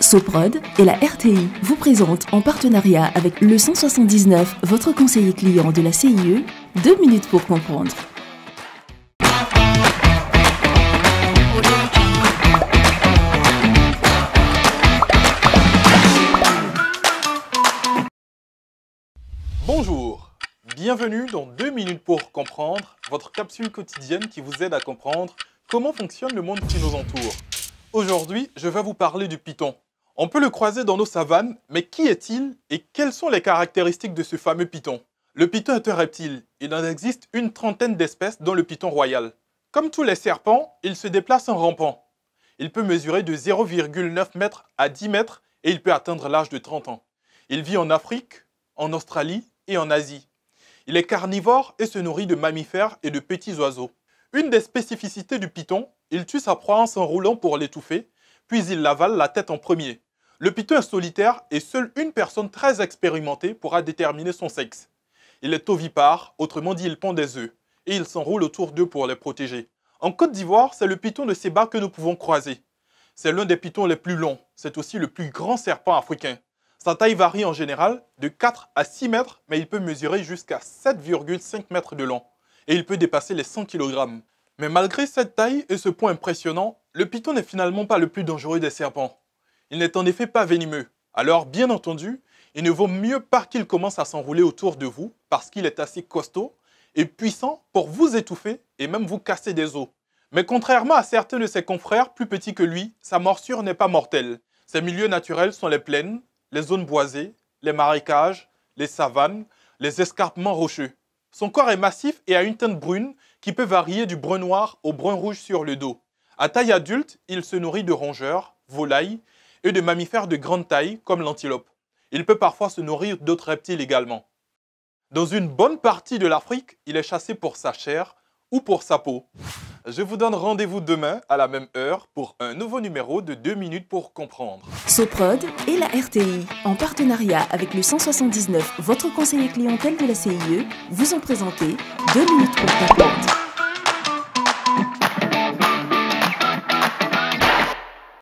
Soprod et la RTI vous présentent en partenariat avec le 179, votre conseiller client de la CIE, 2 minutes pour comprendre. Bonjour, bienvenue dans 2 minutes pour comprendre, votre capsule quotidienne qui vous aide à comprendre comment fonctionne le monde qui nous entoure. Aujourd'hui, je vais vous parler du python. On peut le croiser dans nos savanes, mais qui est-il et quelles sont les caractéristiques de ce fameux python? Le python est un reptile. Il en existe une trentaine d'espèces, dont le python royal. Comme tous les serpents, il se déplace en rampant. Il peut mesurer de 0,9 mètres à 10 mètres et il peut atteindre l'âge de 30 ans. Il vit en Afrique, en Australie et en Asie. Il est carnivore et se nourrit de mammifères et de petits oiseaux. Une des spécificités du python, il tue sa proie en s'enroulant pour l'étouffer, puis il l'avale la tête en premier. Le python est solitaire et seule une personne très expérimentée pourra déterminer son sexe. Il est ovipare, autrement dit il pond des œufs, et il s'enroule autour d'eux pour les protéger. En Côte d'Ivoire, c'est le python de Séba que nous pouvons croiser. C'est l'un des pythons les plus longs, c'est aussi le plus grand serpent africain. Sa taille varie en général de 4 à 6 mètres, mais il peut mesurer jusqu'à 7,5 mètres de long, et il peut dépasser les 100 kg. Mais malgré cette taille et ce poids impressionnant, le python n'est finalement pas le plus dangereux des serpents. Il n'est en effet pas venimeux. Alors, bien entendu, il ne vaut mieux pas qu'il commence à s'enrouler autour de vous parce qu'il est assez costaud et puissant pour vous étouffer et même vous casser des os. Mais contrairement à certains de ses confrères plus petits que lui, sa morsure n'est pas mortelle. Ses milieux naturels sont les plaines, les zones boisées, les marécages, les savanes, les escarpements rocheux. Son corps est massif et a une teinte brune qui peut varier du brun noir au brun rouge sur le dos. À taille adulte, il se nourrit de rongeurs, volailles et de mammifères de grande taille comme l'antilope. Il peut parfois se nourrir d'autres reptiles également. Dans une bonne partie de l'Afrique, il est chassé pour sa chair ou pour sa peau. Je vous donne rendez-vous demain à la même heure pour un nouveau numéro de 2 minutes pour comprendre. Soprod et la RTI, en partenariat avec le 179, votre conseiller clientèle de la CIE, vous ont présenté 2 minutes pour comprendre.